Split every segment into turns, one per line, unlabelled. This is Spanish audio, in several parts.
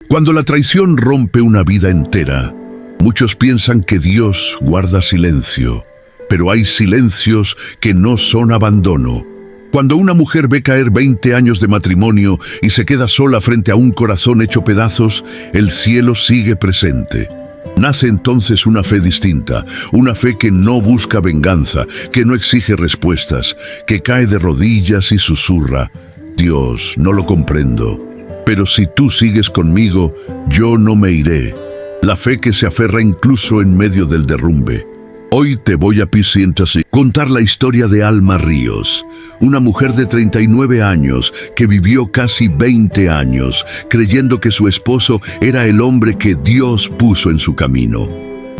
Cuando la traición rompe una vida entera, muchos piensan que Dios guarda silencio, pero hay silencios que no son abandono. Cuando una mujer ve caer 20 años de matrimonio y se queda sola frente a un corazón hecho pedazos, el cielo sigue presente. Nace entonces una fe distinta, una fe que no busca venganza, que no exige respuestas, que cae de rodillas y susurra: Dios, no lo comprendo, pero si tú sigues conmigo, yo no me iré. La fe que se aferra incluso en medio del derrumbe. Hoy te voy a contar la historia de Alma Ríos, una mujer de 39 años que vivió casi 20 años creyendo que su esposo era el hombre que Dios puso en su camino.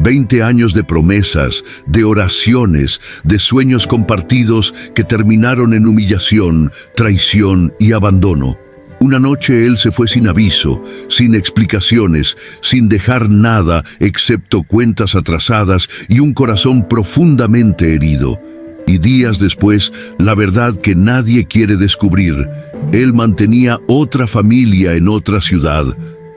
20 años de promesas, de oraciones, de sueños compartidos que terminaron en humillación, traición y abandono. Una noche él se fue sin aviso, sin explicaciones, sin dejar nada excepto cuentas atrasadas y un corazón profundamente herido. Y días después, la verdad que nadie quiere descubrir: él mantenía otra familia en otra ciudad.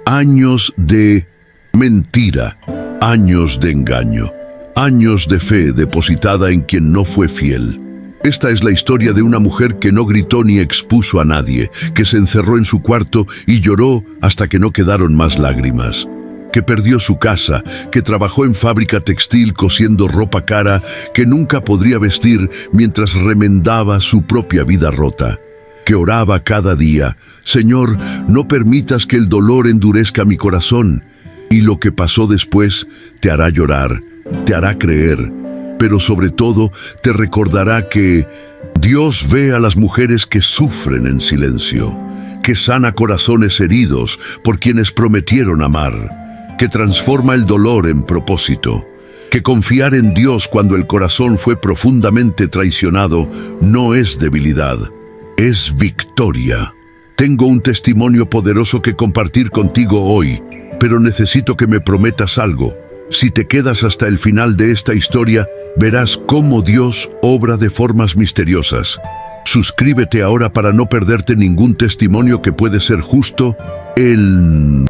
Años de mentira, años de engaño, años de fe depositada en quien no fue fiel. Esta es la historia de una mujer que no gritó ni expuso a nadie, que se encerró en su cuarto y lloró hasta que no quedaron más lágrimas. Que perdió su casa, que trabajó en fábrica textil cosiendo ropa cara que nunca podría vestir mientras remendaba su propia vida rota. Que oraba cada día: Señor, no permitas que el dolor endurezca mi corazón. Y lo que pasó después te hará llorar, te hará creer, pero sobre todo te recordará que Dios ve a las mujeres que sufren en silencio, que sana corazones heridos por quienes prometieron amar, que transforma el dolor en propósito, que confiar en Dios cuando el corazón fue profundamente traicionado no es debilidad, es victoria. Tengo un testimonio poderoso que compartir contigo hoy, pero necesito que me prometas algo. Si te quedas hasta el final de esta historia, verás cómo Dios obra de formas misteriosas. Suscríbete ahora para no perderte ningún testimonio que puede ser justo el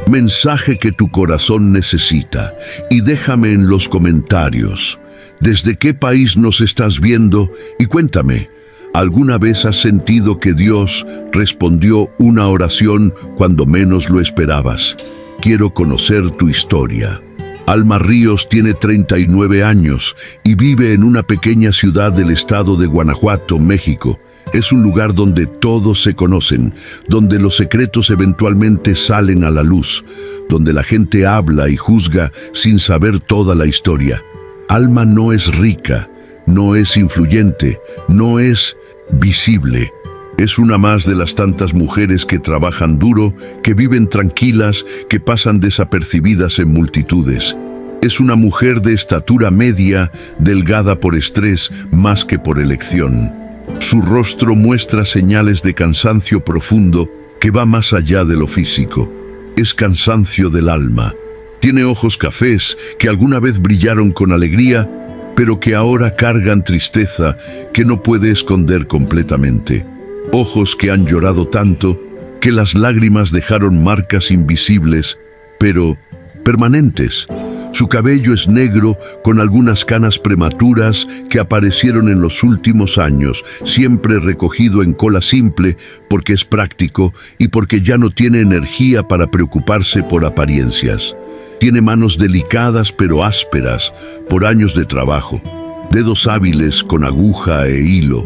mensaje que tu corazón necesita. Y déjame en los comentarios desde qué país nos estás viendo y cuéntame, ¿alguna vez has sentido que Dios respondió una oración cuando menos lo esperabas? Quiero conocer tu historia. Alma Ríos tiene 39 años y vive en una pequeña ciudad del estado de Guanajuato, México. Es un lugar donde todos se conocen, donde los secretos eventualmente salen a la luz, donde la gente habla y juzga sin saber toda la historia. Alma no es rica, no es influyente, no es visible. Es una más de las tantas mujeres que trabajan duro, que viven tranquilas, que pasan desapercibidas en multitudes. Es una mujer de estatura media, delgada por estrés más que por elección. Su rostro muestra señales de cansancio profundo que va más allá de lo físico. Es cansancio del alma. Tiene ojos cafés que alguna vez brillaron con alegría, pero que ahora cargan tristeza que no puede esconder completamente. Ojos que han llorado tanto que las lágrimas dejaron marcas invisibles, pero permanentes. Su cabello es negro con algunas canas prematuras que aparecieron en los últimos años, siempre recogido en cola simple porque es práctico y porque ya no tiene energía para preocuparse por apariencias. Tiene manos delicadas pero ásperas por años de trabajo, dedos hábiles con aguja e hilo,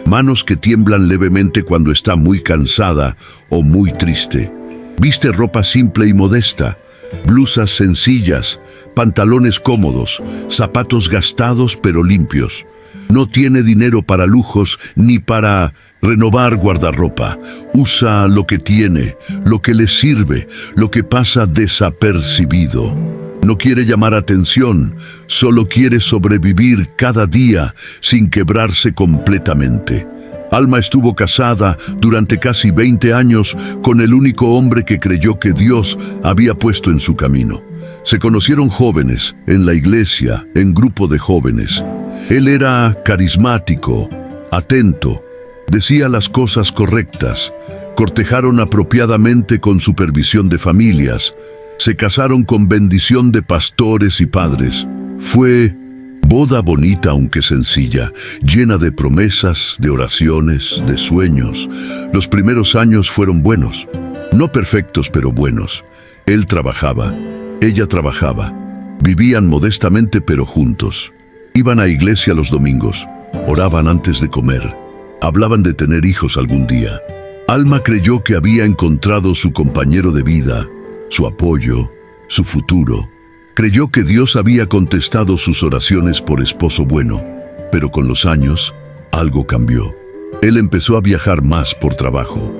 manos que tiemblan levemente cuando está muy cansada o muy triste. Viste ropa simple y modesta, blusas sencillas, pantalones cómodos, zapatos gastados pero limpios. No tiene dinero para lujos ni para renovar guardarropa. Usa lo que tiene, lo que le sirve, lo que pasa desapercibido. No quiere llamar atención, solo quiere sobrevivir cada día sin quebrarse completamente. Alma estuvo casada durante casi 20 años con el único hombre que creyó que Dios había puesto en su camino. Se conocieron jóvenes, en la iglesia, en grupo de jóvenes. Él era carismático, atento, decía las cosas correctas, cortejaron apropiadamente con supervisión de familias, se casaron con bendición de pastores y padres. Fue boda bonita aunque sencilla, llena de promesas, de oraciones, de sueños. Los primeros años fueron buenos, no perfectos pero buenos. Él trabajaba, ella trabajaba. Vivían modestamente pero juntos. Iban a iglesia los domingos, oraban antes de comer, hablaban de tener hijos algún día. Alma creyó que había encontrado su compañero de vida, su apoyo, su futuro. Creyó que Dios había contestado sus oraciones por esposo bueno, pero con los años, algo cambió. Él empezó a viajar más por trabajo.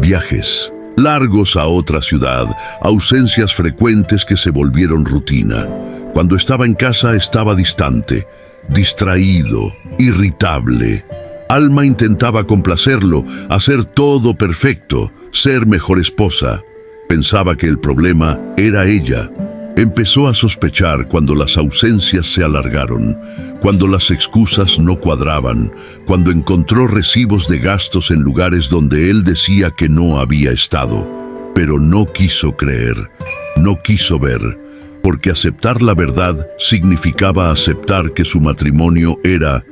Viajes largos a otra ciudad, ausencias frecuentes que se volvieron rutina. Cuando estaba en casa estaba distante, distraído, irritable. Alma intentaba complacerlo, hacer todo perfecto, ser mejor esposa. Pensaba que el problema era ella. Empezó a sospechar cuando las ausencias se alargaron, cuando las excusas no cuadraban, cuando encontró recibos de gastos en lugares donde él decía que no había estado. Pero no quiso creer, no quiso ver, porque aceptar la verdad significaba aceptar que su matrimonio era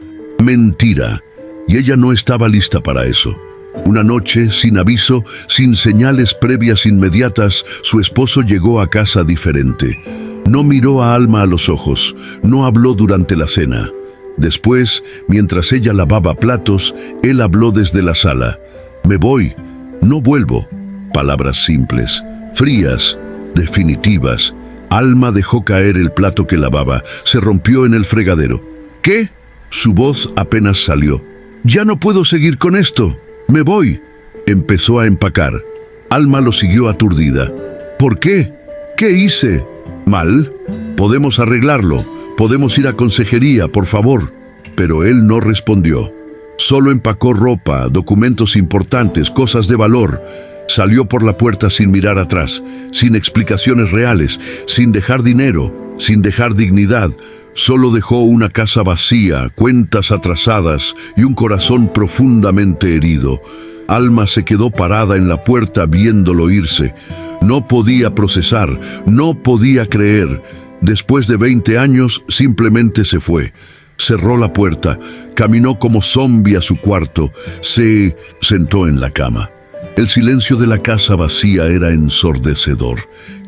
mentira, y ella no estaba lista para eso. Una noche, sin aviso, sin señales previas inmediatas, su esposo llegó a casa diferente. No miró a Alma a los ojos, no habló durante la cena. Después, mientras ella lavaba platos, él habló desde la sala. «Me voy, no vuelvo». Palabras simples, frías, definitivas. Alma dejó caer el plato que lavaba, se rompió en el fregadero. «¿Qué?». Su voz apenas salió. «Ya no puedo seguir con esto. Me voy». Empezó a empacar. Alma lo siguió aturdida. «¿Por qué? ¿Qué hice? ¿Mal? Podemos arreglarlo. Podemos ir a consejería, por favor». Pero él no respondió. Solo empacó ropa, documentos importantes, cosas de valor. Salió por la puerta sin mirar atrás, sin explicaciones reales, sin dejar dinero, sin dejar dignidad. Solo dejó una casa vacía, cuentas atrasadas y un corazón profundamente herido. Alma se quedó parada en la puerta viéndolo irse. No podía procesar, no podía creer. Después de 20 años, simplemente se fue. Cerró la puerta, caminó como zombi a su cuarto, se sentó en la cama. El silencio de la casa vacía era ensordecedor.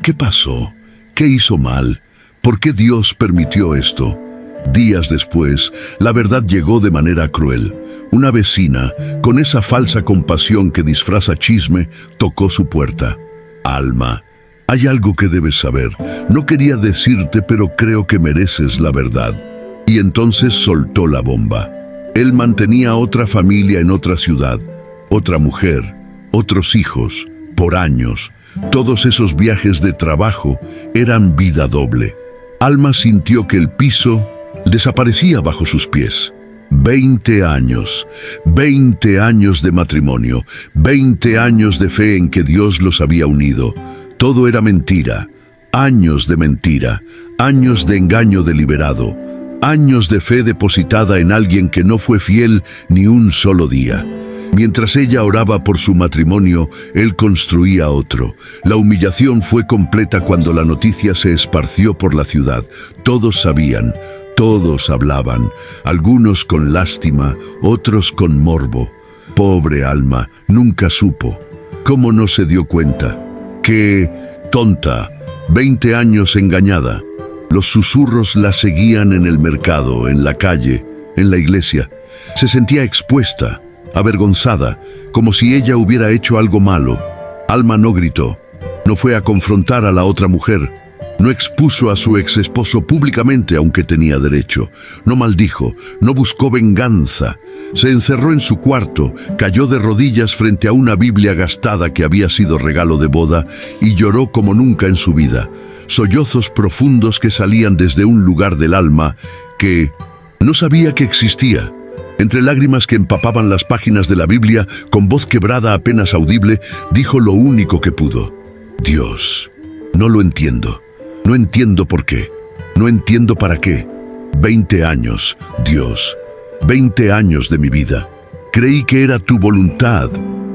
¿Qué pasó? ¿Qué hizo mal? ¿Por qué Dios permitió esto? Días después, la verdad llegó de manera cruel. Una vecina, con esa falsa compasión que disfraza chisme, tocó su puerta. «Alma, hay algo que debes saber. No quería decirte, pero creo que mereces la verdad». Y entonces soltó la bomba. Él mantenía otra familia en otra ciudad, otra mujer, otros hijos, por años. Todos esos viajes de trabajo eran vida doble. Alma sintió que el piso desaparecía bajo sus pies. 20 años de matrimonio, 20 años de fe en que Dios los había unido. Todo era mentira, años de mentira, años de engaño deliberado, años de fe depositada en alguien que no fue fiel ni un solo día. Mientras ella oraba por su matrimonio, él construía otro. La humillación fue completa cuando la noticia se esparció por la ciudad. Todos sabían, todos hablaban, algunos con lástima, otros con morbo. Pobre Alma, nunca supo. ¿Cómo no se dio cuenta? ¡Qué tonta! 20 años engañada. Los susurros la seguían en el mercado, en la calle, en la iglesia. Se sentía expuesta, avergonzada, como si ella hubiera hecho algo malo. Alma no gritó, no fue a confrontar a la otra mujer, no expuso a su ex esposo públicamente aunque tenía derecho, no maldijo, no buscó venganza. Se encerró en su cuarto, cayó de rodillas frente a una Biblia gastada que había sido regalo de boda y lloró como nunca en su vida. Sollozos profundos que salían desde un lugar del alma que no sabía que existía. Entre lágrimas que empapaban las páginas de la Biblia, con voz quebrada apenas audible, dijo lo único que pudo. «Dios, no lo entiendo. No entiendo por qué. No entiendo para qué. 20 años, Dios. 20 años de mi vida. Creí que era tu voluntad.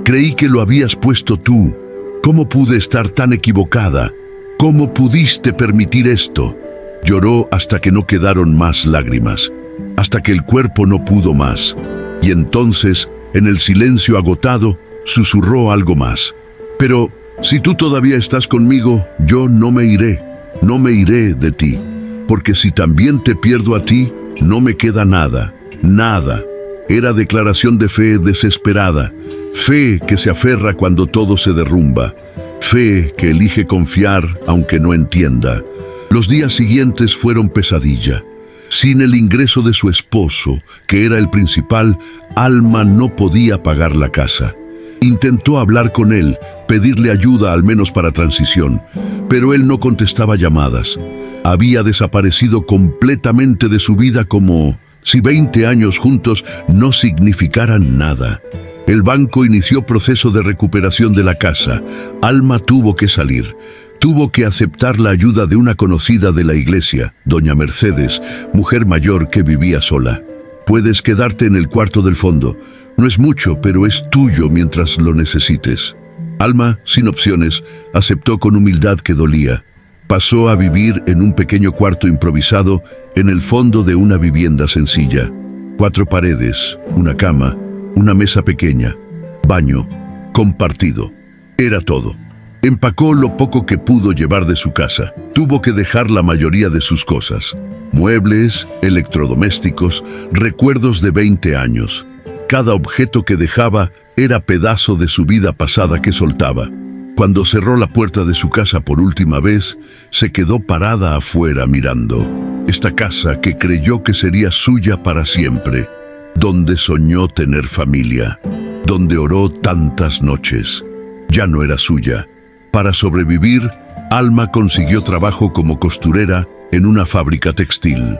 Creí que lo habías puesto tú. ¿Cómo pude estar tan equivocada? ¿Cómo pudiste permitir esto? Lloró hasta que no quedaron más lágrimas, hasta que el cuerpo no pudo más. Y entonces, en el silencio agotado, susurró algo más. Pero, si tú todavía estás conmigo, yo no me iré de ti. Porque si también te pierdo a ti, no me queda nada, nada. Era declaración de fe desesperada, fe que se aferra cuando todo se derrumba, fe que elige confiar aunque no entienda. Los días siguientes fueron pesadilla. Sin el ingreso de su esposo, que era el principal, Alma no podía pagar la casa. Intentó hablar con él, pedirle ayuda al menos para transición, pero él no contestaba llamadas. Había desaparecido completamente de su vida, como si 20 años juntos no significaran nada. El banco inició proceso de recuperación de la casa. Alma tuvo que salir. Tuvo que aceptar la ayuda de una conocida de la iglesia, doña Mercedes, mujer mayor que vivía sola. Puedes quedarte en el cuarto del fondo. No es mucho, pero es tuyo mientras lo necesites. Alma, sin opciones, aceptó con humildad que dolía. Pasó a vivir en un pequeño cuarto improvisado en el fondo de una vivienda sencilla. 4 paredes, una cama, una mesa pequeña, baño, compartido. Era todo. Empacó lo poco que pudo llevar de su casa. Tuvo que dejar la mayoría de sus cosas. Muebles, electrodomésticos, recuerdos de 20 años. Cada objeto que dejaba era pedazo de su vida pasada que soltaba. Cuando cerró la puerta de su casa por última vez, se quedó parada afuera mirando. Esta casa que creyó que sería suya para siempre, donde soñó tener familia, donde oró tantas noches, ya no era suya. Para sobrevivir, Alma consiguió trabajo como costurera en una fábrica textil.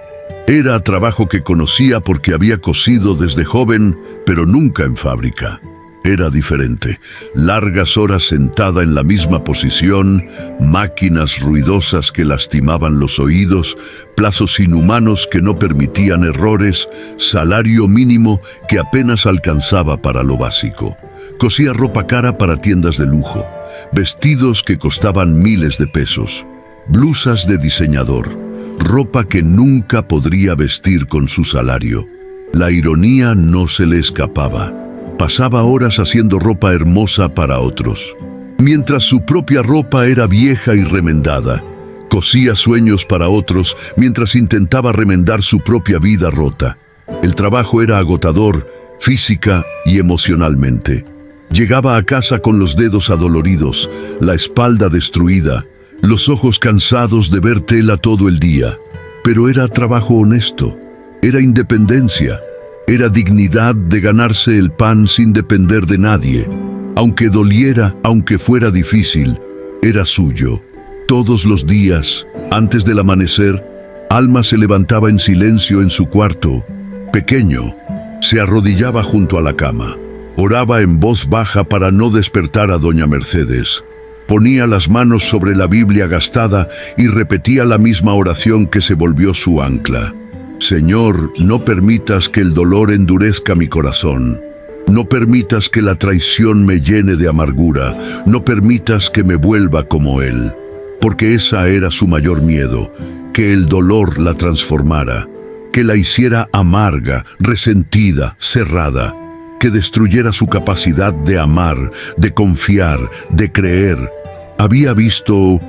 Era trabajo que conocía porque había cosido desde joven, pero nunca en fábrica. Era diferente. Largas horas sentada en la misma posición, máquinas ruidosas que lastimaban los oídos, plazos inhumanos que no permitían errores, salario mínimo que apenas alcanzaba para lo básico. Cosía ropa cara para tiendas de lujo, vestidos que costaban miles de pesos, blusas de diseñador, ropa que nunca podría vestir con su salario. La ironía no se le escapaba. Pasaba horas haciendo ropa hermosa para otros, mientras su propia ropa era vieja y remendada. Cosía sueños para otros mientras intentaba remendar su propia vida rota. El trabajo era agotador, física y emocionalmente. Llegaba a casa con los dedos adoloridos, la espalda destruida, los ojos cansados de ver tela todo el día. Pero era trabajo honesto, era independencia. Era dignidad de ganarse el pan sin depender de nadie. Aunque doliera, aunque fuera difícil, era suyo. Todos los días, antes del amanecer, Alma se levantaba en silencio en su cuarto, pequeño. Se arrodillaba junto a la cama. Oraba en voz baja para no despertar a doña Mercedes. Ponía las manos sobre la Biblia gastada y repetía la misma oración que se volvió su ancla. Señor, no permitas que el dolor endurezca mi corazón. No permitas que la traición me llene de amargura. No permitas que me vuelva como él. Porque esa era su mayor miedo, que el dolor la transformara, que la hiciera amarga, resentida, cerrada, que destruyera su capacidad de amar, de confiar, de creer. Había visto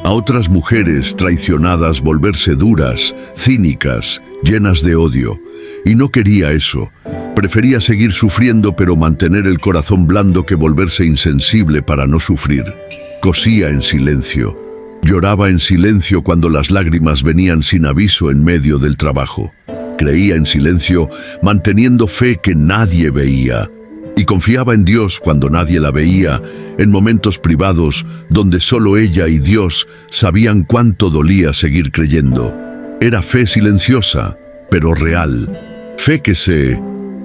a otras mujeres traicionadas volverse duras, cínicas, llenas de odio. Y no quería eso. Prefería seguir sufriendo pero mantener el corazón blando que volverse insensible para no sufrir. Cosía en silencio. Lloraba en silencio cuando las lágrimas venían sin aviso en medio del trabajo. Creía en silencio, manteniendo fe que nadie veía. Y confiaba en Dios cuando nadie la veía, en momentos privados donde solo ella y Dios sabían cuánto dolía seguir creyendo. Era fe silenciosa, pero real. Fe que se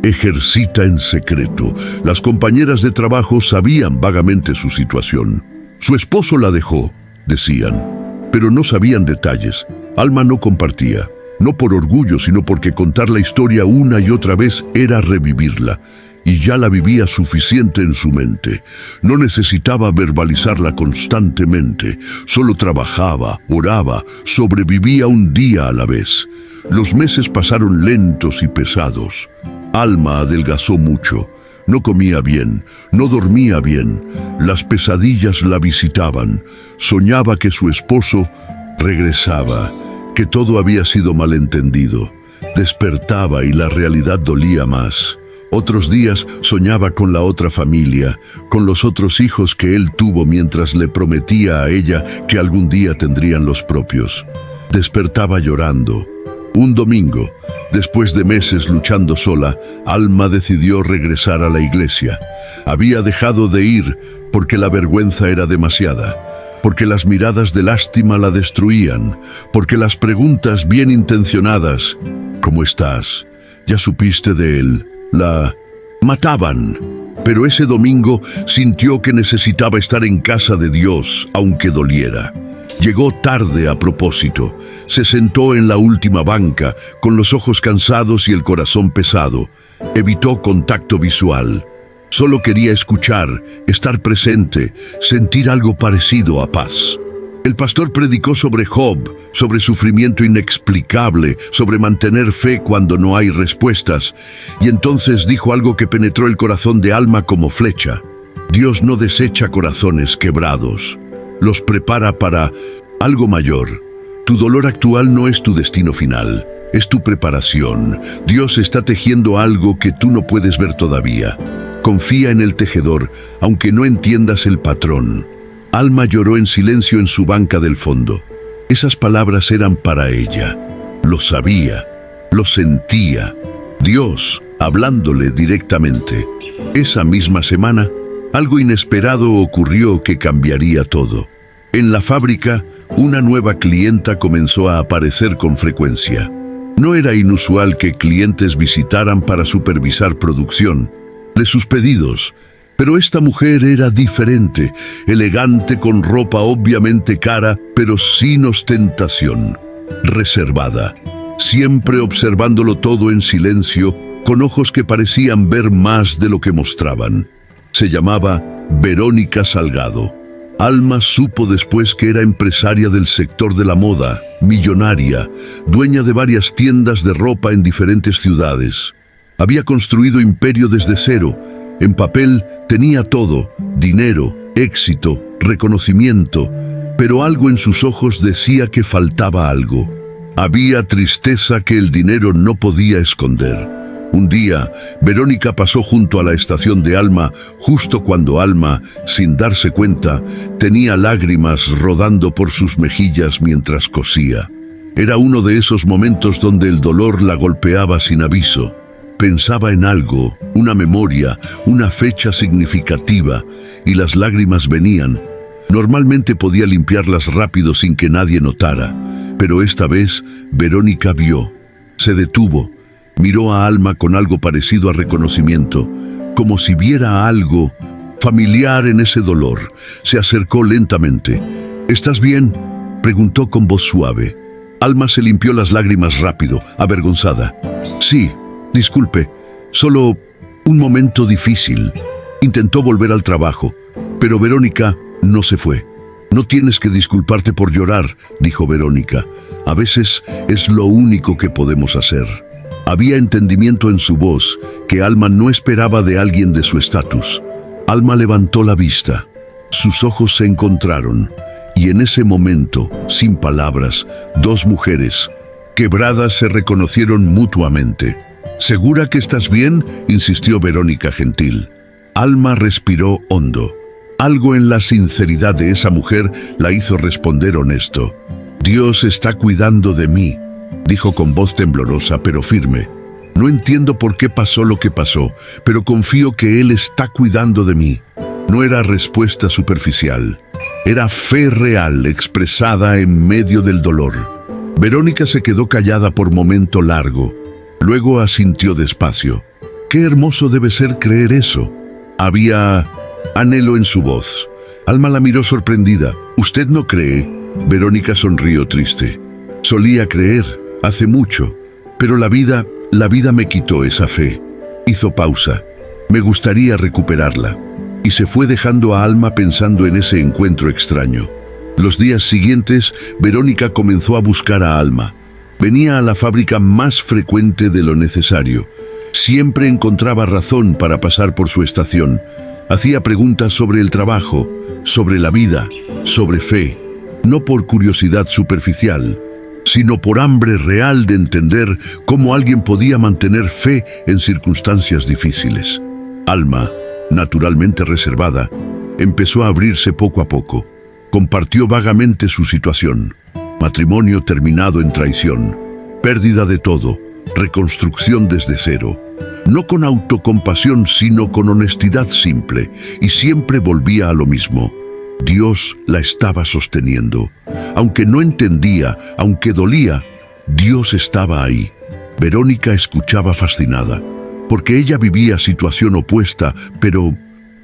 ejercita en secreto. Las compañeras de trabajo sabían vagamente su situación. Su esposo la dejó, decían, pero no sabían detalles. Alma no compartía, no por orgullo, sino porque contar la historia una y otra vez era revivirla. y ya la vivía suficiente en su mente. No necesitaba verbalizarla constantemente, solo trabajaba, oraba, sobrevivía un día a la vez. Los meses pasaron lentos y pesados. Alma adelgazó mucho. No comía bien, no dormía bien. Las pesadillas la visitaban. Soñaba que su esposo regresaba, que todo había sido malentendido. Despertaba y la realidad dolía más. Otros días soñaba con la otra familia, con los otros hijos que él tuvo mientras le prometía a ella que algún día tendrían los propios. Despertaba llorando. Un domingo, después de meses luchando sola, Alma decidió regresar a la iglesia. Había dejado de ir porque la vergüenza era demasiada, porque las miradas de lástima la destruían, porque las preguntas bien intencionadas, ¿cómo estás? ¿Ya supiste de él? La mataban. Pero ese domingo sintió que necesitaba estar en casa de Dios, aunque doliera. Llegó tarde a propósito. Se sentó en la última banca, con los ojos cansados y el corazón pesado. Evitó contacto visual. Solo quería escuchar, estar presente, sentir algo parecido a paz. El pastor predicó sobre Job, sobre sufrimiento inexplicable, sobre mantener fe cuando no hay respuestas, y entonces dijo algo que penetró el corazón de Alma como flecha. Dios no desecha corazones quebrados, los prepara para algo mayor. Tu dolor actual no es tu destino final, es tu preparación. Dios está tejiendo algo que tú no puedes ver todavía. Confía en el tejedor, aunque no entiendas el patrón. Alma lloró en silencio en su banca del fondo. Esas palabras eran para ella. Lo sabía, lo sentía. Dios hablándole directamente. Esa misma semana, algo inesperado ocurrió que cambiaría todo. En la fábrica, una nueva clienta comenzó a aparecer con frecuencia. No era inusual que clientes visitaran para supervisar producción de sus pedidos. Pero esta mujer era diferente, elegante, con ropa obviamente cara, pero sin ostentación, reservada, siempre observándolo todo en silencio, con ojos que parecían ver más de lo que mostraban. Se llamaba Verónica Salgado. Alma supo después que era empresaria del sector de la moda, millonaria, dueña de varias tiendas de ropa en diferentes ciudades. Había construido imperio desde cero. En papel tenía todo, dinero, éxito, reconocimiento, pero algo en sus ojos decía que faltaba algo. Había tristeza que el dinero no podía esconder. Un día, Verónica pasó junto a la estación de Alma, justo cuando Alma, sin darse cuenta, tenía lágrimas rodando por sus mejillas mientras cosía. Era uno de esos momentos donde el dolor la golpeaba sin aviso. Pensaba en algo, una memoria, una fecha significativa, y las lágrimas venían. Normalmente podía limpiarlas rápido sin que nadie notara, pero esta vez Verónica vio. Se detuvo, miró a Alma con algo parecido a reconocimiento, como si viera algo familiar en ese dolor. Se acercó lentamente. ¿Estás bien?, preguntó con voz suave. Alma se limpió las lágrimas rápido, avergonzada. Sí. Disculpe, solo un momento difícil. Intentó volver al trabajo, pero Verónica no se fue. No tienes que disculparte por llorar, dijo Verónica. A veces es lo único que podemos hacer. Había entendimiento en su voz que Alma no esperaba de alguien de su estatus. Alma levantó la vista. Sus ojos se encontraron, y en ese momento, sin palabras, dos mujeres, quebradas, se reconocieron mutuamente. ¿Segura que estás bien?, insistió Verónica gentil. Alma respiró hondo. Algo en la sinceridad de esa mujer la hizo responder honesto. Dios está cuidando de mí, dijo con voz temblorosa pero firme. No entiendo por qué pasó lo que pasó, pero confío que Él está cuidando de mí. No era respuesta superficial. Era fe real expresada en medio del dolor. Verónica se quedó callada por momento largo. Luego asintió despacio. Qué hermoso debe ser creer eso. Había anhelo en su voz. Alma la miró sorprendida. ¿Usted no cree? Verónica sonrió triste. Solía creer, hace mucho, pero la vida me quitó esa fe. Hizo pausa. Me gustaría recuperarla. Y se fue dejando a Alma pensando en ese encuentro extraño. Los días siguientes, Verónica comenzó a buscar a Alma. Venía a la fábrica más frecuente de lo necesario. Siempre encontraba razón para pasar por su estación. Hacía preguntas sobre el trabajo, sobre la vida, sobre fe. No por curiosidad superficial, sino por hambre real de entender cómo alguien podía mantener fe en circunstancias difíciles. Alma, naturalmente reservada, empezó a abrirse poco a poco. Compartió vagamente su situación. Matrimonio terminado en traición, pérdida de todo, reconstrucción desde cero. No con autocompasión, sino con honestidad simple, y siempre volvía a lo mismo. Dios la estaba sosteniendo. Aunque no entendía, aunque dolía, Dios estaba ahí. Verónica escuchaba fascinada, porque ella vivía situación opuesta, pero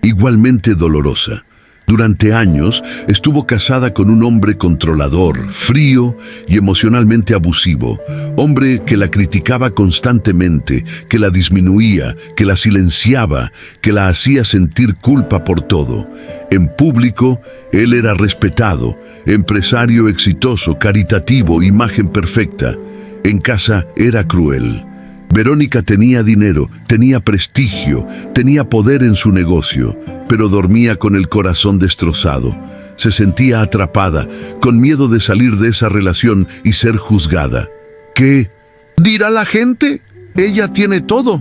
igualmente dolorosa. Durante años estuvo casada con un hombre controlador, frío y emocionalmente abusivo. Hombre que la criticaba constantemente, que la disminuía, que la silenciaba, que la hacía sentir culpa por todo. En público, él era respetado, empresario exitoso, caritativo, imagen perfecta. En casa era cruel. Verónica tenía dinero, tenía prestigio, tenía poder en su negocio, pero dormía con el corazón destrozado. Se sentía atrapada, con miedo de salir de esa relación y ser juzgada. ¿Qué dirá la gente? Ella tiene todo.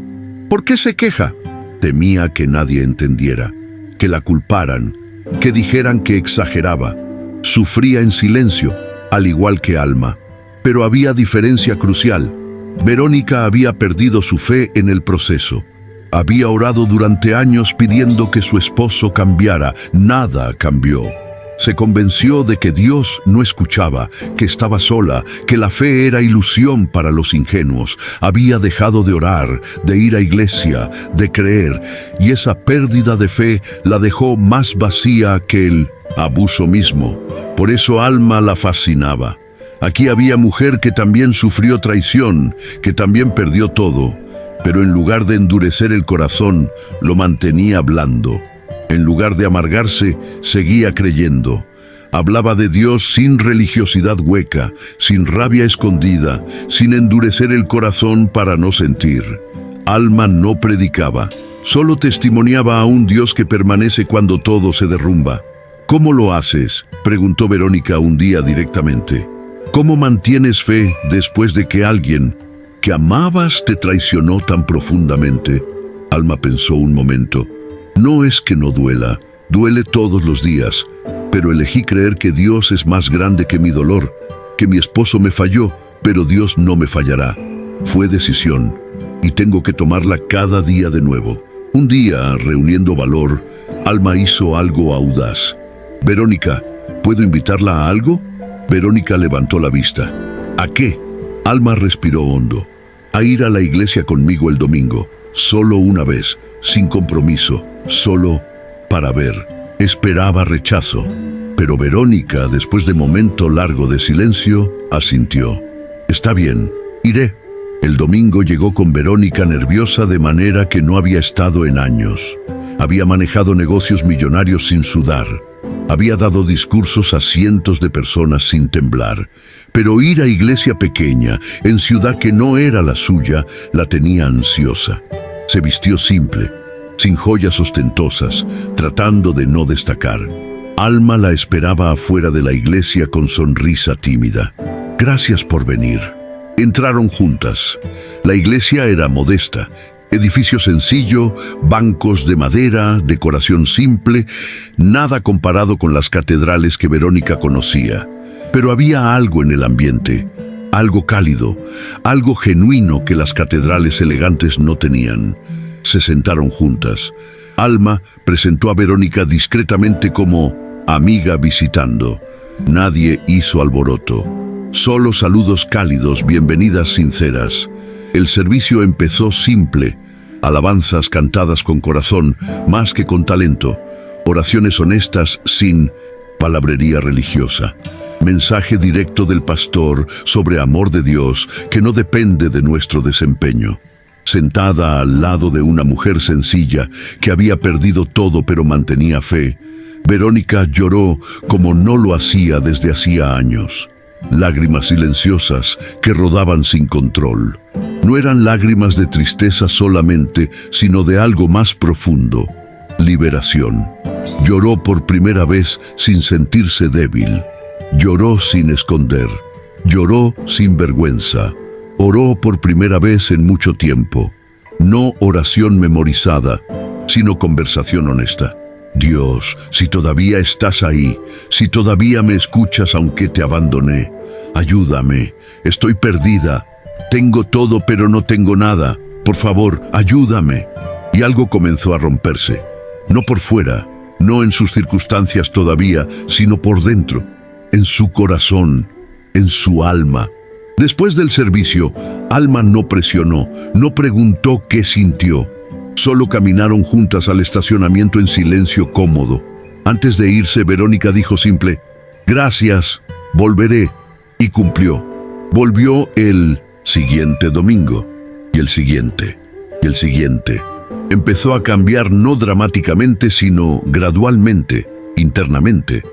¿Por qué se queja? Temía que nadie entendiera, que la culparan, que dijeran que exageraba. Sufría en silencio, al igual que Alma. Pero había diferencia crucial. Verónica había perdido su fe en el proceso. Había orado durante años pidiendo que su esposo cambiara. Nada cambió. Se convenció de que Dios no escuchaba, que estaba sola, que la fe era ilusión para los ingenuos. Había dejado de orar, de ir a iglesia, de creer, y esa pérdida de fe la dejó más vacía que el abuso mismo. Por eso Alma la fascinaba. Aquí había mujer que también sufrió traición, que también perdió todo, pero en lugar de endurecer el corazón, lo mantenía blando. En lugar de amargarse, seguía creyendo. Hablaba de Dios sin religiosidad hueca, sin rabia escondida, sin endurecer el corazón para no sentir. Alma no predicaba, solo testimoniaba a un Dios que permanece cuando todo se derrumba. ¿Cómo lo haces?, preguntó Verónica un día directamente. ¿Cómo mantienes fe después de que alguien que amabas te traicionó tan profundamente? Alma pensó un momento. No es que no duela, duele todos los días, pero elegí creer que Dios es más grande que mi dolor, que mi esposo me falló, pero Dios no me fallará. Fue decisión, y tengo que tomarla cada día de nuevo. Un día, reuniendo valor, Alma hizo algo audaz. Verónica, ¿puedo invitarla a algo? Verónica levantó la vista. ¿A qué? Alma respiró hondo. A ir a la iglesia conmigo el domingo, solo una vez, sin compromiso, solo para ver. Esperaba rechazo, pero Verónica, después de momento largo de silencio, asintió. Está bien, iré. El domingo llegó con Verónica nerviosa de manera que no había estado en años. Había manejado negocios millonarios sin sudar. Había dado discursos a cientos de personas sin temblar, pero ir a iglesia pequeña, en ciudad que no era la suya, la tenía ansiosa. Se vistió simple, sin joyas ostentosas, tratando de no destacar. Alma la esperaba afuera de la iglesia con sonrisa tímida. Gracias por venir. Entraron juntas. La iglesia era modesta. Edificio sencillo, bancos de madera, decoración simple, nada comparado con las catedrales que Verónica conocía. Pero había algo en el ambiente, algo cálido, algo genuino que las catedrales elegantes no tenían. Se sentaron juntas. Alma presentó a Verónica discretamente como amiga visitando. Nadie hizo alboroto. Solo saludos cálidos, bienvenidas sinceras. El servicio empezó simple, alabanzas cantadas con corazón, más que con talento, oraciones honestas sin palabrería religiosa, mensaje directo del pastor sobre amor de Dios que no depende de nuestro desempeño. sentada al lado de una mujer sencilla que había perdido todo pero mantenía fe, Verónica lloró como no lo hacía desde hacía años. Lágrimas silenciosas que rodaban sin control. No eran lágrimas de tristeza solamente, sino de algo más profundo: liberación. Lloró por primera vez sin sentirse débil. Lloró sin esconder. Lloró sin vergüenza. Oró por primera vez en mucho tiempo. No oración memorizada, sino conversación honesta. Dios, si todavía estás ahí, si todavía me escuchas aunque te abandoné, ayúdame, estoy perdida, tengo todo pero no tengo nada, por favor, ayúdame. Y algo comenzó a romperse, no por fuera, no en sus circunstancias todavía, sino por dentro, en su corazón, en su alma. Después del servicio, Alma no presionó, no preguntó qué sintió. Solo caminaron juntas al estacionamiento en silencio cómodo. Antes de irse, Verónica dijo simple: «Gracias, volveré». Y cumplió. Volvió el siguiente domingo, y el siguiente, y el siguiente. Empezó a cambiar no dramáticamente, sino gradualmente, internamente.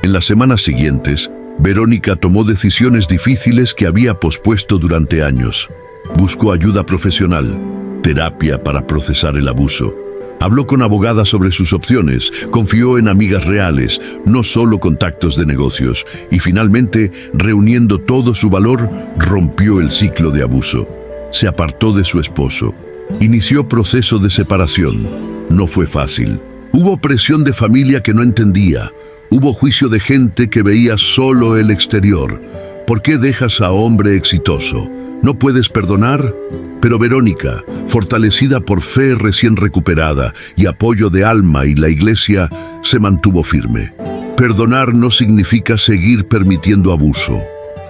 En las semanas siguientes, Verónica tomó decisiones difíciles que había pospuesto durante años. Buscó ayuda profesional, terapia para procesar el abuso. Habló con abogadas sobre sus opciones, confió en amigas reales, no solo contactos de negocios, y finalmente, reuniendo todo su valor, rompió el ciclo de abuso. Se apartó de su esposo. Inició proceso de separación. No fue fácil. Hubo presión de familia que no entendía. Hubo juicio de gente que veía solo el exterior. ¿Por qué dejas a hombre exitoso? ¿No puedes perdonar? Pero Verónica, fortalecida por fe recién recuperada y apoyo de Alma y la iglesia, se mantuvo firme. Perdonar no significa seguir permitiendo abuso.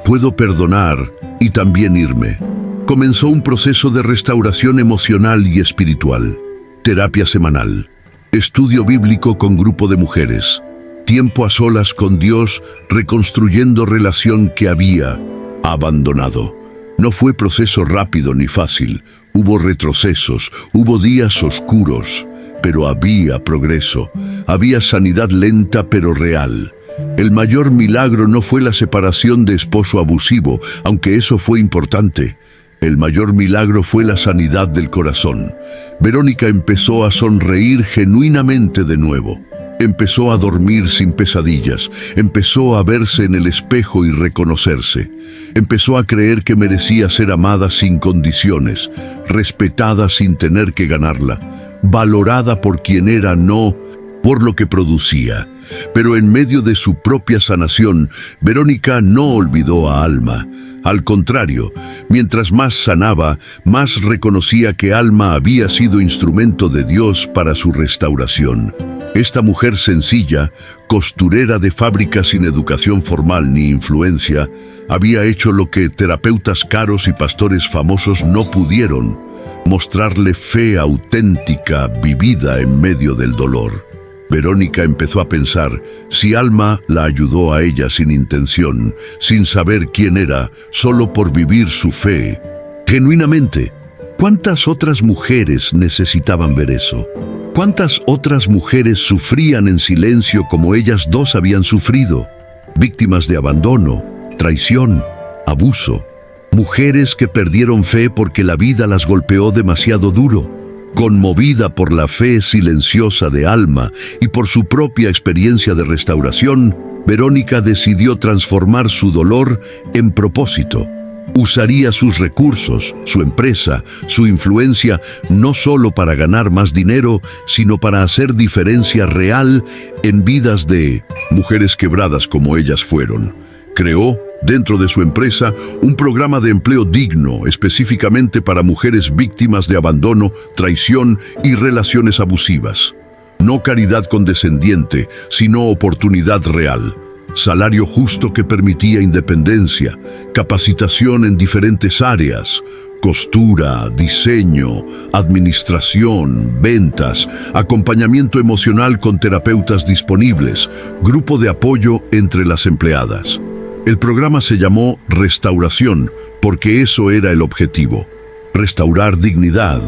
Puedo perdonar y también irme. Comenzó un proceso de restauración emocional y espiritual. Terapia semanal. Estudio bíblico con grupo de mujeres. Tiempo a solas con Dios, reconstruyendo relación que había abandonado. No fue proceso rápido ni fácil. Hubo retrocesos, hubo días oscuros, pero había progreso. Había sanidad lenta pero real. El mayor milagro no fue la separación de esposo abusivo, aunque eso fue importante. El mayor milagro fue la sanidad del corazón. Verónica empezó a sonreír genuinamente de nuevo. Empezó a dormir sin pesadillas, empezó a verse en el espejo y reconocerse. Empezó a creer que merecía ser amada sin condiciones, respetada sin tener que ganarla, valorada por quien era, no por lo que producía. Pero en medio de su propia sanación, Verónica no olvidó a Alma. Al contrario, mientras más sanaba, más reconocía que Alma había sido instrumento de Dios para su restauración. Esta mujer sencilla, costurera de fábrica sin educación formal ni influencia, había hecho lo que terapeutas caros y pastores famosos no pudieron: mostrarle fe auténtica, vivida en medio del dolor. Verónica empezó a pensar, si Alma la ayudó a ella sin intención, sin saber quién era, solo por vivir su fe genuinamente, ¿cuántas otras mujeres necesitaban ver eso? ¿Cuántas otras mujeres sufrían en silencio como ellas dos habían sufrido? Víctimas de abandono, traición, abuso. Mujeres que perdieron fe porque la vida las golpeó demasiado duro. Conmovida por la fe silenciosa de Alma y por su propia experiencia de restauración, Verónica decidió transformar su dolor en propósito. Usaría sus recursos, su empresa, su influencia, no solo para ganar más dinero, sino para hacer diferencia real en vidas de mujeres quebradas como ellas fueron. Creó, dentro de su empresa, un programa de empleo digno específicamente para mujeres víctimas de abandono, traición y relaciones abusivas. No caridad condescendiente, sino oportunidad real. Salario justo que permitía independencia, capacitación en diferentes áreas, costura, diseño, administración, ventas, acompañamiento emocional con terapeutas disponibles, grupo de apoyo entre las empleadas. El programa se llamó Restauración porque eso era el objetivo. restaurar dignidad,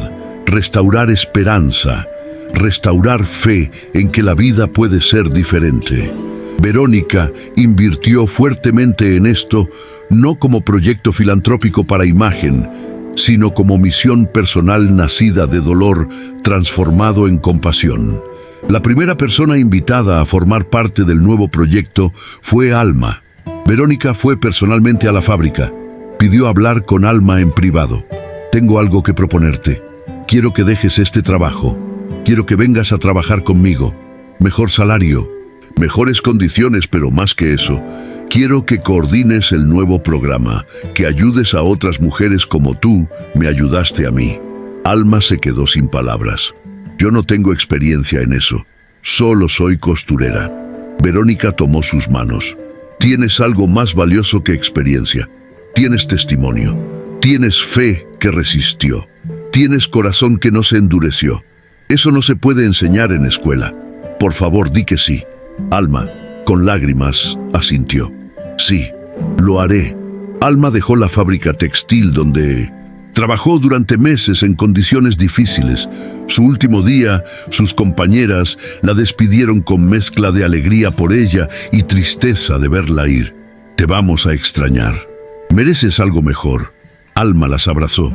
restaurar esperanza, restaurar fe en que la vida puede ser diferente. Verónica invirtió fuertemente en esto, no como proyecto filantrópico para imagen, sino como misión personal nacida de dolor, transformado en compasión. La primera persona invitada a formar parte del nuevo proyecto fue Alma. Verónica fue personalmente a la fábrica. Pidió hablar con Alma en privado. Tengo algo que proponerte. Quiero que dejes este trabajo. Quiero que vengas a trabajar conmigo. Mejor salario, mejores condiciones, pero más que eso, quiero que coordines el nuevo programa, que ayudes a otras mujeres como tú me ayudaste a mí. Alma se quedó sin palabras. Yo no tengo experiencia en eso. Solo soy costurera. Verónica tomó sus manos. Tienes algo más valioso que experiencia. Tienes testimonio. Tienes fe que resistió. Tienes corazón que no se endureció. Eso no se puede enseñar en escuela. Por favor, di que sí. Alma, con lágrimas, asintió. Sí, lo haré. Alma dejó la fábrica textil donde trabajó durante meses en condiciones difíciles. Su último día, sus compañeras la despidieron con mezcla de alegría por ella y tristeza de verla ir. Te vamos a extrañar. Mereces algo mejor. Alma las abrazó.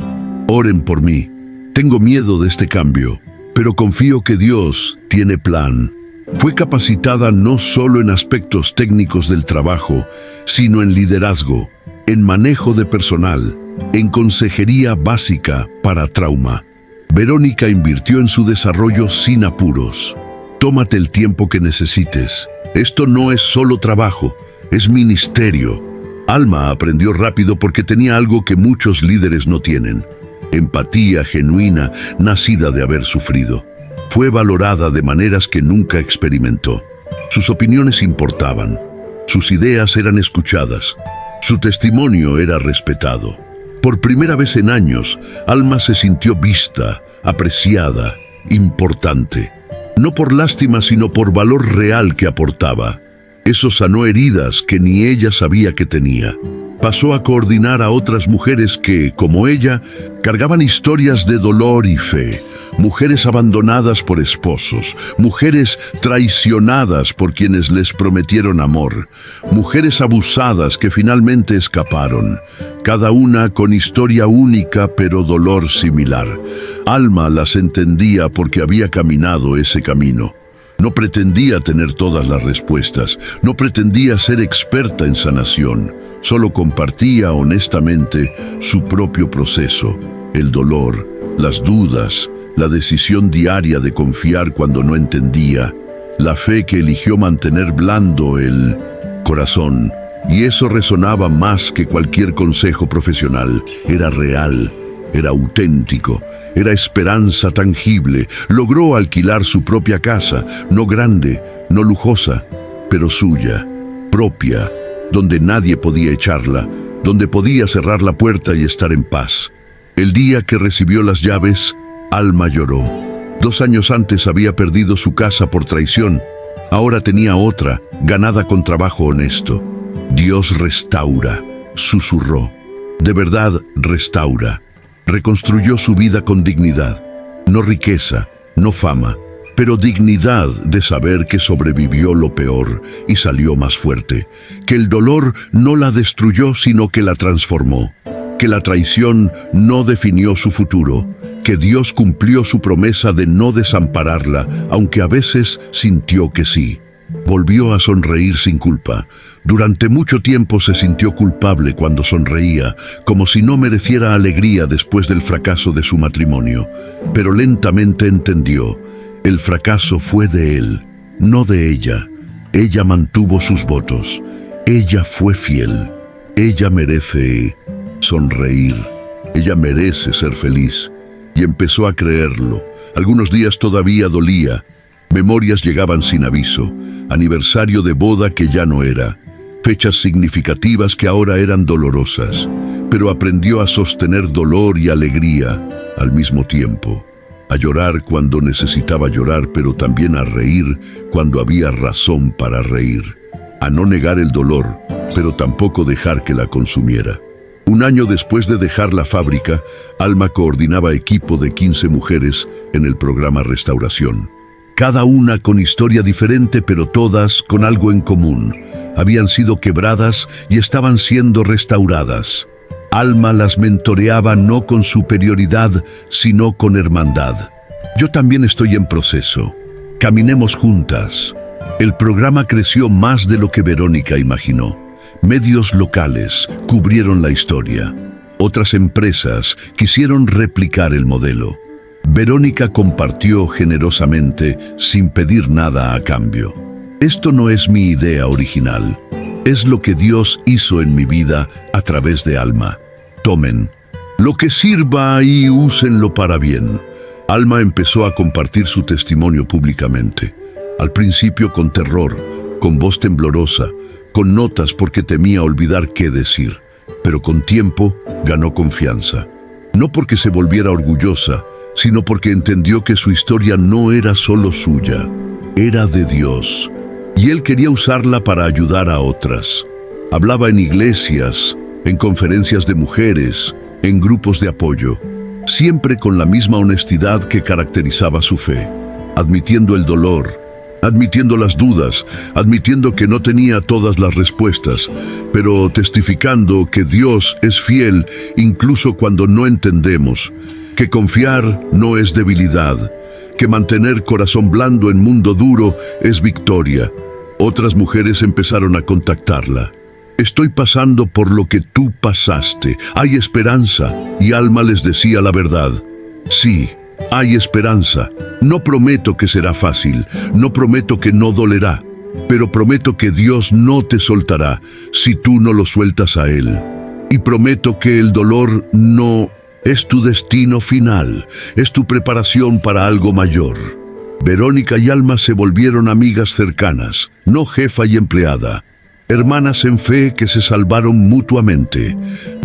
Oren por mí. Tengo miedo de este cambio, pero confío que Dios tiene plan. Fue capacitada no solo en aspectos técnicos del trabajo, sino en liderazgo, en manejo de personal, en consejería básica para trauma. Verónica invirtió en su desarrollo sin apuros. Tómate el tiempo que necesites. Esto no es solo trabajo, es ministerio. Alma aprendió rápido porque tenía algo que muchos líderes no tienen: empatía genuina, nacida de haber sufrido. Fue valorada de maneras que nunca experimentó. Sus opiniones importaban. Sus ideas eran escuchadas. Su testimonio era respetado. Por primera vez en años, Alma se sintió vista, apreciada, importante. No por lástima, sino por valor real que aportaba. Eso sanó heridas que ni ella sabía que tenía. Pasó a coordinar a otras mujeres que, como ella, cargaban historias de dolor y fe. Mujeres abandonadas por esposos, mujeres traicionadas por quienes les prometieron amor, mujeres abusadas que finalmente escaparon, cada una con historia única pero dolor similar. Alma las entendía porque había caminado ese camino. No pretendía tener todas las respuestas, no pretendía ser experta en sanación, solo compartía honestamente su propio proceso, el dolor, las dudas, la decisión diaria de confiar cuando no entendía, la fe que eligió mantener blando el corazón, y eso resonaba más que cualquier consejo profesional. Era real, era auténtico, era esperanza tangible. Logró alquilar su propia casa, no grande, no lujosa, pero suya, propia, donde nadie podía echarla, donde podía cerrar la puerta y estar en paz. El día que recibió las llaves, Alma lloró. 2 años antes había perdido su casa por traición. Ahora tenía otra, ganada con trabajo honesto. Dios restaura, susurró. De verdad restaura. Reconstruyó su vida con dignidad. No riqueza, no fama, pero dignidad de saber que sobrevivió lo peor y salió más fuerte. Que el dolor no la destruyó, sino que la transformó. Que la traición no definió su futuro. Que Dios cumplió su promesa de no desampararla, aunque a veces sintió que sí. Volvió a sonreír sin culpa. Durante mucho tiempo se sintió culpable cuando sonreía, como si no mereciera alegría después del fracaso de su matrimonio. Pero lentamente entendió: el fracaso fue de él, no de ella. Ella mantuvo sus votos. Ella fue fiel. Ella merece sonreír. Ella merece ser feliz. Y empezó a creerlo. Algunos días todavía dolía. Memorias llegaban sin aviso. Aniversario de boda que ya no era. Fechas significativas que ahora eran dolorosas. Pero aprendió a sostener dolor y alegría al mismo tiempo. A llorar cuando necesitaba llorar, pero también a reír cuando había razón para reír. A no negar el dolor, pero tampoco dejar que la consumiera. Un año después de dejar la fábrica, Alma coordinaba equipo de 15 mujeres en el programa Restauración. Cada una con historia diferente, pero todas con algo en común. Habían sido quebradas y estaban siendo restauradas. Alma las mentoreaba no con superioridad, sino con hermandad. Yo también estoy en proceso. Caminemos juntas. El programa creció más de lo que Verónica imaginó. Medios locales cubrieron la historia. Otras empresas quisieron replicar el modelo. Verónica compartió generosamente, sin pedir nada a cambio. Esto no es mi idea original. Es lo que Dios hizo en mi vida a través de Alma. Tomen lo que sirva y úsenlo para bien. Alma empezó a compartir su testimonio públicamente. Al principio con terror, con voz temblorosa, con notas porque temía olvidar qué decir. Pero con tiempo ganó confianza. No porque se volviera orgullosa, sino porque entendió que su historia no era solo suya, era de Dios. Y Él quería usarla para ayudar a otras. Hablaba en iglesias, en conferencias de mujeres, en grupos de apoyo, siempre con la misma honestidad que caracterizaba su fe, admitiendo el dolor, admitiendo las dudas, admitiendo que no tenía todas las respuestas, pero testificando que Dios es fiel incluso cuando no entendemos, que confiar no es debilidad, que mantener corazón blando en mundo duro es victoria. Otras mujeres empezaron a contactarla. Estoy pasando por lo que tú pasaste. Hay esperanza. Y Alma les decía la verdad. Sí, hay esperanza. No prometo que será fácil. No prometo que no dolerá. Pero prometo que Dios no te soltará si tú no lo sueltas a Él. Y prometo que el dolor no es tu destino final. Es tu preparación para algo mayor. Verónica y Alma se volvieron amigas cercanas, no jefa y empleada. Hermanas en fe que se salvaron mutuamente.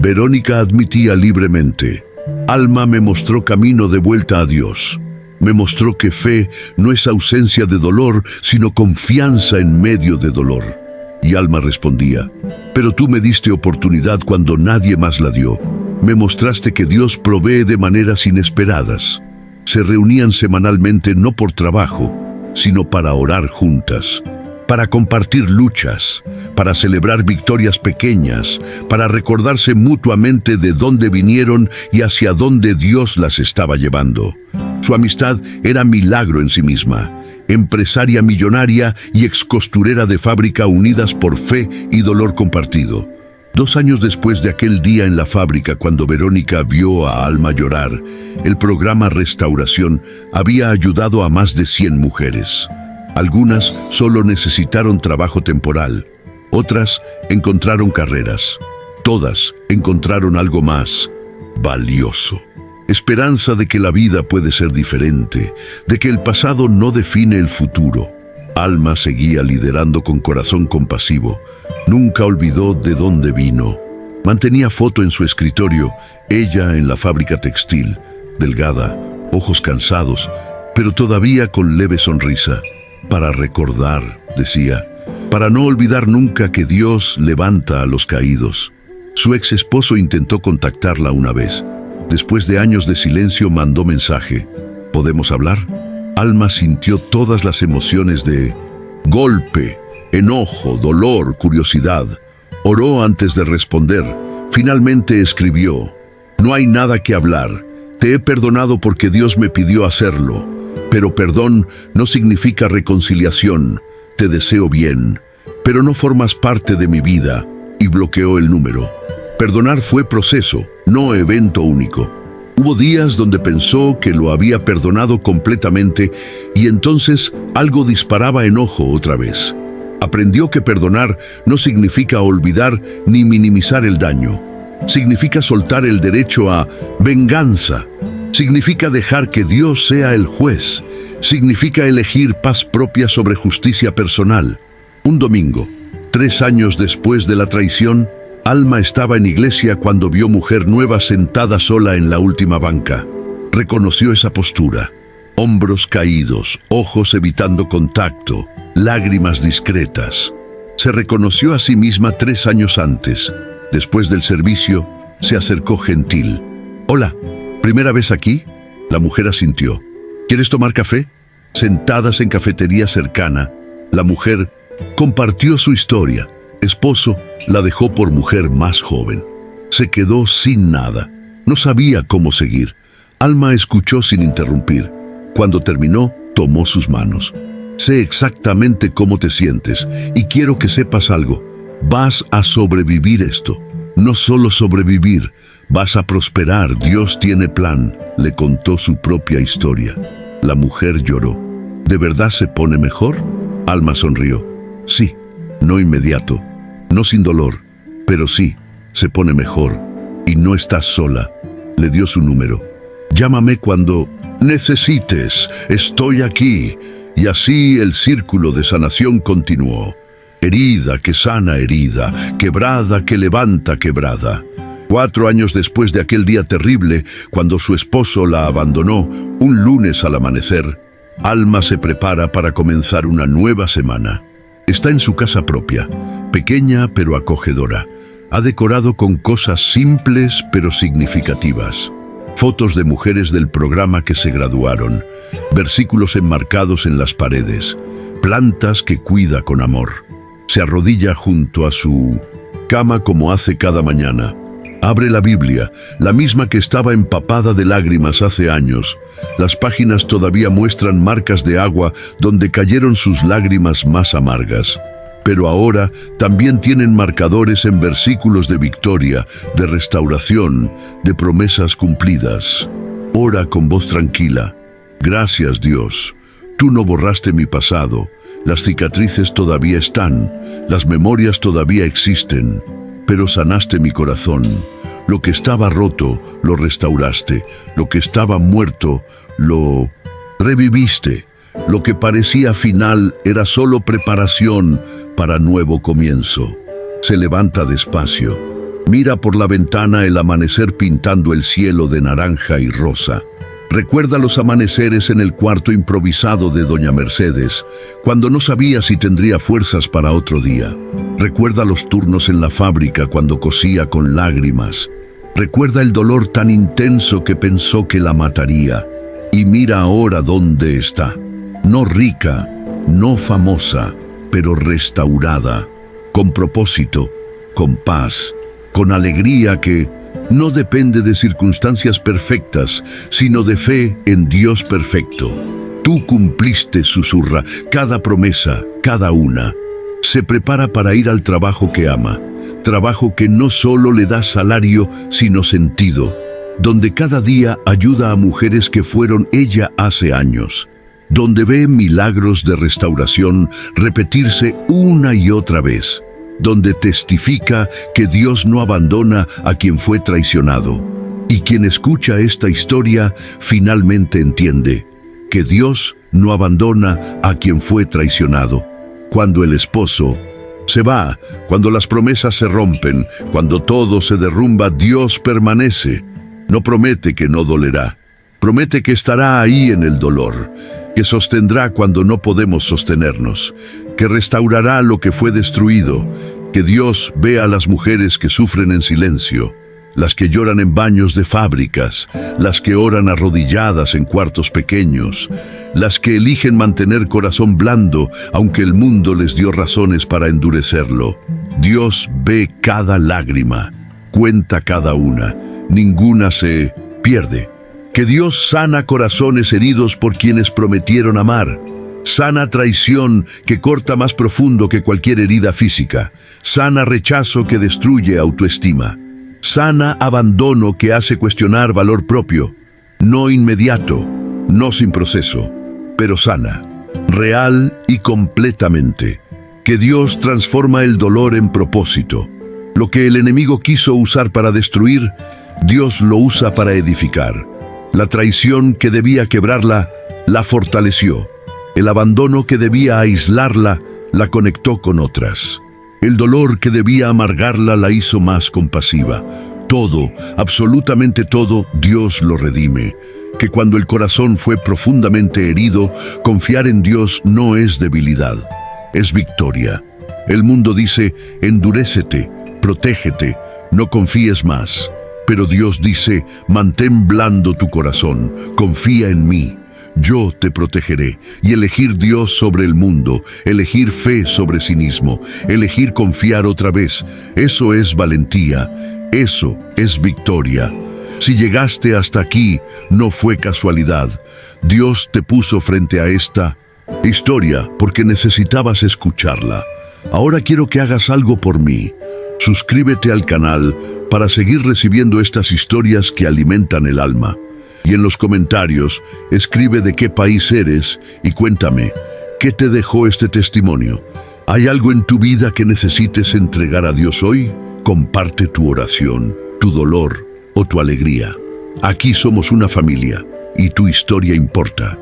Verónica admitía libremente: Alma me mostró camino de vuelta a Dios. Me mostró que fe no es ausencia de dolor, sino confianza en medio de dolor. Y Alma respondía: pero tú me diste oportunidad cuando nadie más la dio. Me mostraste que Dios provee de maneras inesperadas. Se reunían semanalmente no por trabajo, sino para orar juntas, para compartir luchas, para celebrar victorias pequeñas, para recordarse mutuamente de dónde vinieron y hacia dónde Dios las estaba llevando. Su amistad era milagro en sí misma. Empresaria millonaria y excosturera de fábrica unidas por fe y dolor compartido. 2 años después de aquel día en la fábrica, cuando Verónica vio a Alma llorar, el programa Restauración había ayudado a más de 100 mujeres. Algunas solo necesitaron trabajo temporal, otras encontraron carreras, todas encontraron algo más valioso. Esperanza de que la vida puede ser diferente, de que el pasado no define el futuro. Alma seguía liderando con corazón compasivo. Nunca olvidó de dónde vino. Mantenía foto en su escritorio, ella en la fábrica textil, delgada, ojos cansados, pero todavía con leve sonrisa. Para recordar, decía, para no olvidar nunca que Dios levanta a los caídos. Su ex esposo intentó contactarla una vez. Después de años de silencio mandó mensaje: ¿podemos hablar? Alma sintió todas las emociones de golpe, enojo, dolor, curiosidad. Oró antes de responder. Finalmente escribió: no hay nada que hablar. Te he perdonado porque Dios me pidió hacerlo. Pero perdón no significa reconciliación. Te deseo bien, pero no formas parte de mi vida. Y bloqueó el número. Perdonar fue proceso, no evento único. Hubo días donde pensó que lo había perdonado completamente y entonces algo disparaba enojo otra vez. Aprendió que perdonar no significa olvidar ni minimizar el daño. Significa soltar el derecho a venganza. Significa dejar que Dios sea el juez. Significa elegir paz propia sobre justicia personal. Un domingo, 3 años después de la traición, Alma estaba en iglesia cuando vio mujer nueva sentada sola en la última banca. Reconoció esa postura. Hombros caídos, ojos evitando contacto, lágrimas discretas. Se reconoció a sí misma 3 años antes. Después del servicio, se acercó gentil. «Hola, ¿primera vez aquí?». La mujer asintió. «¿Quieres tomar café?». Sentadas en cafetería cercana, la mujer compartió su historia. Esposo la dejó por mujer más joven. Se quedó sin nada. No sabía cómo seguir. Alma escuchó sin interrumpir. Cuando terminó, tomó sus manos. «Sé exactamente cómo te sientes y quiero que sepas algo. Vas a sobrevivir esto. No solo sobrevivir, vas a prosperar. Dios tiene plan», le contó su propia historia. La mujer lloró. «¿De verdad se pone mejor?». Alma sonrió. «Sí, no inmediato, no sin dolor, pero sí, se pone mejor. Y no estás sola». Le dio su número. «Llámame cuando necesites, estoy aquí». Y así el círculo de sanación continuó. Herida que sana herida, quebrada que levanta quebrada. 4 años después de aquel día terrible, cuando su esposo la abandonó, un lunes al amanecer, Alma se prepara para comenzar una nueva semana. Está en su casa propia, pequeña pero acogedora. Ha decorado con cosas simples pero significativas. Fotos de mujeres del programa que se graduaron, versículos enmarcados en las paredes, plantas que cuida con amor. Se arrodilla junto a su cama como hace cada mañana. Abre la Biblia, la misma que estaba empapada de lágrimas hace años. Las páginas todavía muestran marcas de agua donde cayeron sus lágrimas más amargas. Pero ahora también tienen marcadores en versículos de victoria, de restauración, de promesas cumplidas. Ora con voz tranquila. «Gracias, Dios. Tú no borraste mi pasado. Las cicatrices todavía están, las memorias todavía existen, pero sanaste mi corazón. Lo que estaba roto, lo restauraste. Lo que estaba muerto, lo reviviste. Lo que parecía final era solo preparación para nuevo comienzo». Se levanta despacio. Mira por la ventana el amanecer pintando el cielo de naranja y rosa. Recuerda los amaneceres en el cuarto improvisado de doña Mercedes, cuando no sabía si tendría fuerzas para otro día. Recuerda los turnos en la fábrica cuando cosía con lágrimas. Recuerda el dolor tan intenso que pensó que la mataría. Y mira ahora dónde está. No rica, no famosa, pero restaurada, con propósito, con paz, con alegría que no depende de circunstancias perfectas, sino de fe en Dios perfecto. Tú cumpliste, susurra, cada promesa, cada una. Se prepara para ir al trabajo que ama, trabajo que no solo le da salario, sino sentido, donde cada día ayuda a mujeres que fueron ella hace años, donde ve milagros de restauración repetirse una y otra vez, donde testifica que Dios no abandona a quien fue traicionado. Y quien escucha esta historia finalmente entiende que Dios no abandona a quien fue traicionado. Cuando el esposo se va, cuando las promesas se rompen, cuando todo se derrumba, Dios permanece. No promete que no dolerá, promete que estará ahí en el dolor, que sostendrá cuando no podemos sostenernos, que restaurará lo que fue destruido, que Dios ve a las mujeres que sufren en silencio, las que lloran en baños de fábricas, las que oran arrodilladas en cuartos pequeños, las que eligen mantener corazón blando aunque el mundo les dio razones para endurecerlo. Dios ve cada lágrima, cuenta cada una, ninguna se pierde. Que Dios sana corazones heridos por quienes prometieron amar. Sana traición que corta más profundo que cualquier herida física. Sana rechazo que destruye autoestima. Sana abandono que hace cuestionar valor propio. No inmediato, no sin proceso, pero sana, real y completamente. Que Dios transforma el dolor en propósito. Lo que el enemigo quiso usar para destruir, Dios lo usa para edificar. La traición que debía quebrarla, la fortaleció. El abandono que debía aislarla, la conectó con otras. El dolor que debía amargarla, la hizo más compasiva. Todo, absolutamente todo, Dios lo redime. Que cuando el corazón fue profundamente herido, confiar en Dios no es debilidad, es victoria. El mundo dice, endurécete, protégete, no confíes más. Pero Dios dice, mantén blando tu corazón, confía en mí. Yo te protegeré. Y elegir Dios sobre el mundo, elegir fe sobre cinismo, elegir confiar otra vez, eso es valentía, eso es victoria. Si llegaste hasta aquí, no fue casualidad. Dios te puso frente a esta historia porque necesitabas escucharla. Ahora quiero que hagas algo por mí. Suscríbete al canal para seguir recibiendo estas historias que alimentan el alma. Y en los comentarios, escribe de qué país eres y cuéntame, ¿qué te dejó este testimonio? ¿Hay algo en tu vida que necesites entregar a Dios hoy? Comparte tu oración, tu dolor o tu alegría. Aquí somos una familia y tu historia importa.